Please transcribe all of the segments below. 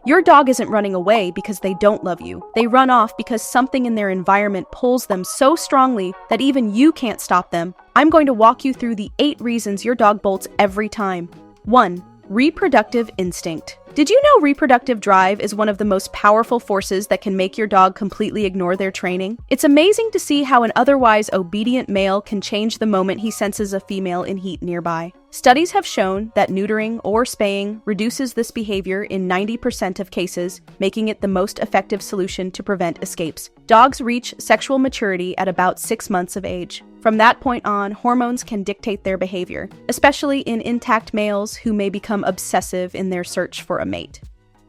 Your dog isn't running away because they don't love you. They run off because something in their environment pulls them so strongly that even you can't stop them. I'm going to walk you through the 8 reasons your dog bolts every time. 1. Reproductive instinct. Did you know reproductive drive is one of the most powerful forces that can make your dog completely ignore their training? It's amazing to see how an otherwise obedient male can change the moment he senses a female in heat nearby. Studies have shown that neutering or spaying reduces this behavior in 90% of cases, making it the most effective solution to prevent escapes. Dogs reach sexual maturity at about 6 months of age. From that point on, hormones can dictate their behavior, especially in intact males who may become obsessive in their search for a mate.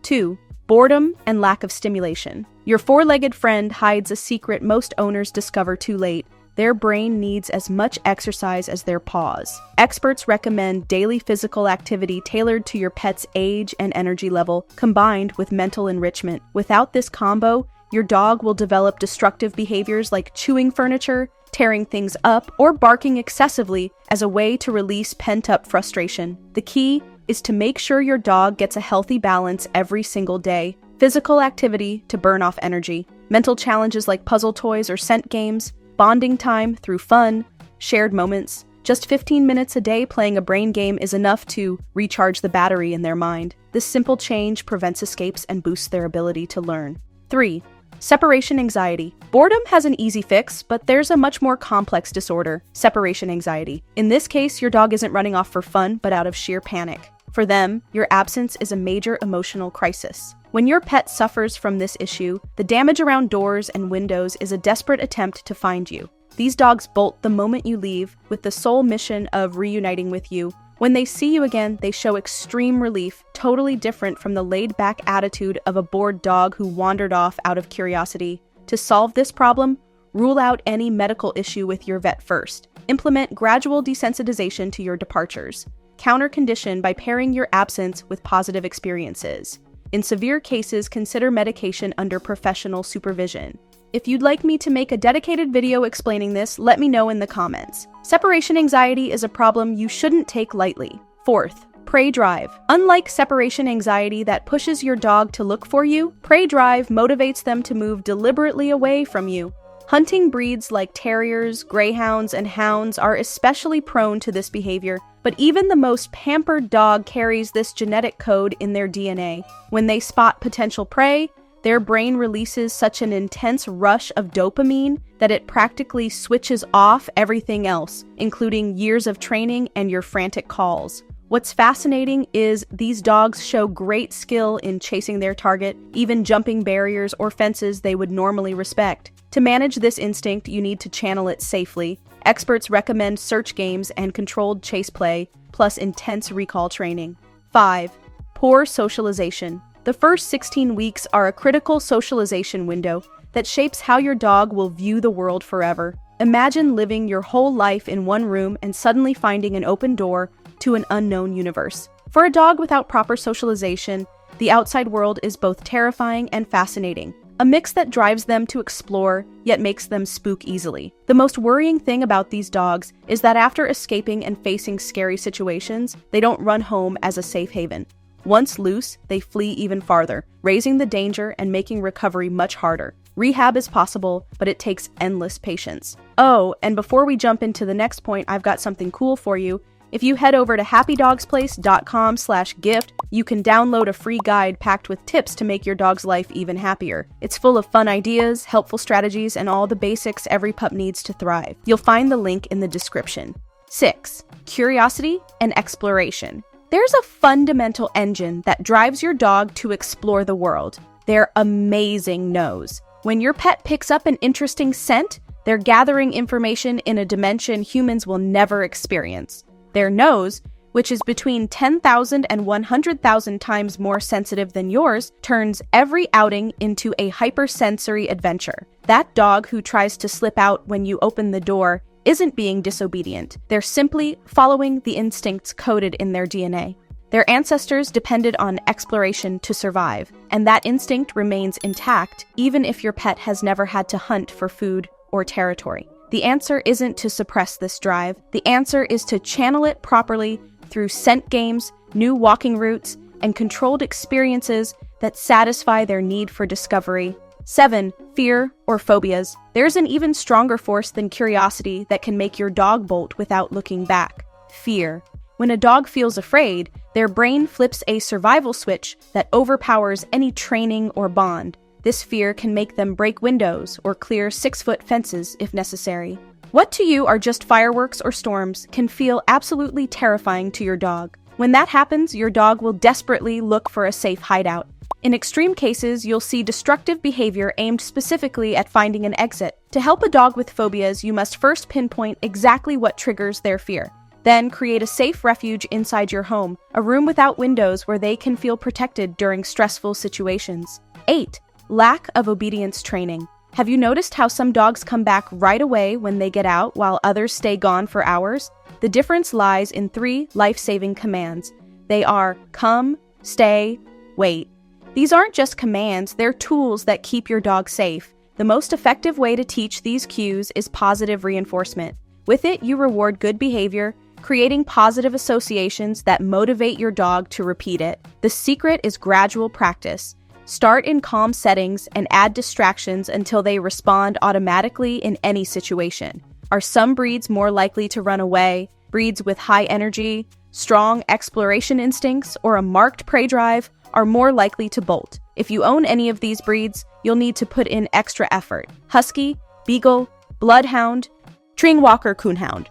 2. Boredom and lack of stimulation. Your 4-legged friend hides a secret most owners discover too late. Their brain needs as much exercise as their paws. Experts recommend daily physical activity tailored to your pet's age and energy level, combined with mental enrichment. Without this combo, your dog will develop destructive behaviors like chewing furniture, tearing things up, or barking excessively as a way to release pent-up frustration. The key is to make sure your dog gets a healthy balance every single day. Physical activity to burn off energy, mental challenges like puzzle toys or scent games, bonding time through fun, shared moments. Just 15 minutes a day playing a brain game is enough to recharge the battery in their mind. This simple change prevents escapes and boosts their ability to learn. 3. Separation anxiety. Boredom has an easy fix, but there's a much more complex disorder, separation anxiety. In this case, your dog isn't running off for fun, but out of sheer panic. For them, your absence is a major emotional crisis. When your pet suffers from this issue, the damage around doors and windows is a desperate attempt to find you. These dogs bolt the moment you leave, with the sole mission of reuniting with you. When they see you again, they show extreme relief, totally different from the laid-back attitude of a bored dog who wandered off out of curiosity. To solve this problem, rule out any medical issue with your vet first. Implement gradual desensitization to your departures. Counter condition by pairing your absence with positive experiences. In severe cases, consider medication under professional supervision. If you'd like me to make a dedicated video explaining this, let me know in the comments. Separation anxiety is a problem you shouldn't take lightly. 4th, prey drive. Unlike separation anxiety that pushes your dog to look for you, prey drive motivates them to move deliberately away from you. Hunting breeds like terriers, greyhounds, and hounds are especially prone to this behavior, but even the most pampered dog carries this genetic code in their DNA. When they spot potential prey, their brain releases such an intense rush of dopamine that it practically switches off everything else, including years of training and your frantic calls. What's fascinating is these dogs show great skill in chasing their target, even jumping barriers or fences they would normally respect. To manage this instinct, you need to channel it safely. Experts recommend search games and controlled chase play, plus intense recall training. 5. Poor socialization. The first 16 weeks are a critical socialization window that shapes how your dog will view the world forever. Imagine living your whole life in one room and suddenly finding an open door to an unknown universe. For a dog without proper socialization, the outside world is both terrifying and fascinating, a mix that drives them to explore, yet makes them spook easily. The most worrying thing about these dogs is that after escaping and facing scary situations, they don't run home as a safe haven. Once loose, they flee even farther, raising the danger and making recovery much harder. Rehab is possible, but it takes endless patience. Oh, and before we jump into the next point, I've got something cool for you. If you head over to happydogsplace.com/gift, you can download a free guide packed with tips to make your dog's life even happier. It's full of fun ideas, helpful strategies, and all the basics every pup needs to thrive. You'll find the link in the description. 6. Curiosity and exploration. There's a fundamental engine that drives your dog to explore the world: their amazing nose. When your pet picks up an interesting scent, they're gathering information in a dimension humans will never experience. Their nose, which is between 10,000 and 100,000 times more sensitive than yours, turns every outing into a hypersensory adventure. That dog who tries to slip out when you open the door isn't being disobedient. They're simply following the instincts coded in their DNA. Their ancestors depended on exploration to survive, and that instinct remains intact even if your pet has never had to hunt for food or territory. The answer isn't to suppress this drive. The answer is to channel it properly through scent games, new walking routes, and controlled experiences that satisfy their need for discovery. 7. Fear or phobias. There's an even stronger force than curiosity that can make your dog bolt without looking back. Fear. When a dog feels afraid, their brain flips a survival switch that overpowers any training or bond. This fear can make them break windows or clear 6-foot fences if necessary. What to you are just fireworks or storms can feel absolutely terrifying to your dog. When that happens, your dog will desperately look for a safe hideout. In extreme cases, you'll see destructive behavior aimed specifically at finding an exit. To help a dog with phobias, you must first pinpoint exactly what triggers their fear. Then create a safe refuge inside your home, a room without windows where they can feel protected during stressful situations. 8. Lack of obedience training. Have you noticed how some dogs come back right away when they get out while others stay gone for hours? The difference lies in 3 life-saving commands. They are come, stay, wait. These aren't just commands, they're tools that keep your dog safe. The most effective way to teach these cues is positive reinforcement. With it, you reward good behavior, creating positive associations that motivate your dog to repeat it. The secret is gradual practice. Start in calm settings and add distractions until they respond automatically in any situation. Are some breeds more likely to run away? Breeds with high energy, strong exploration instincts, or a marked prey drive are more likely to bolt. If you own any of these breeds, you'll need to put in extra effort. Husky, Beagle, Bloodhound, Treeing Walker Coonhound,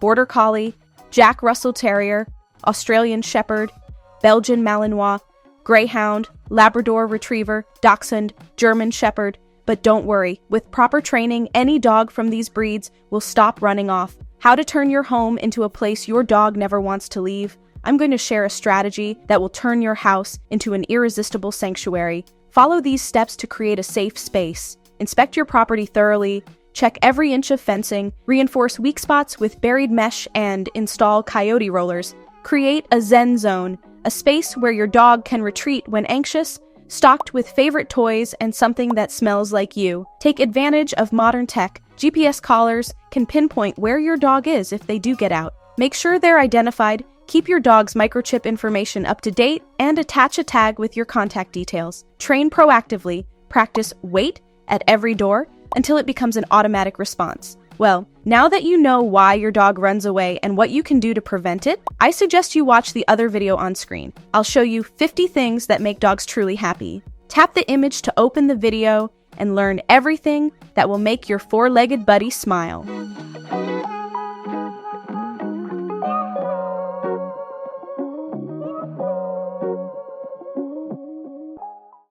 Border Collie, Jack Russell Terrier, Australian Shepherd, Belgian Malinois, Greyhound, Labrador Retriever, Dachshund, German Shepherd. But don't worry, with proper training, any dog from these breeds will stop running off. How to turn your home into a place your dog never wants to leave? I'm going to share a strategy that will turn your house into an irresistible sanctuary. Follow these steps to create a safe space. Inspect your property thoroughly, check every inch of fencing, reinforce weak spots with buried mesh, and install coyote rollers. Create a zen zone, a space where your dog can retreat when anxious, stocked with favorite toys and something that smells like you. Take advantage of modern tech. GPS collars can pinpoint where your dog is if they do get out. Make sure they're identified. Keep your dog's microchip information up to date and attach a tag with your contact details. Train proactively. Practice wait at every door until it becomes an automatic response. Well, now that you know why your dog runs away and what you can do to prevent it, I suggest you watch the other video on screen. I'll show you 50 things that make dogs truly happy. Tap the image to open the video and learn everything that will make your 4-legged buddy smile.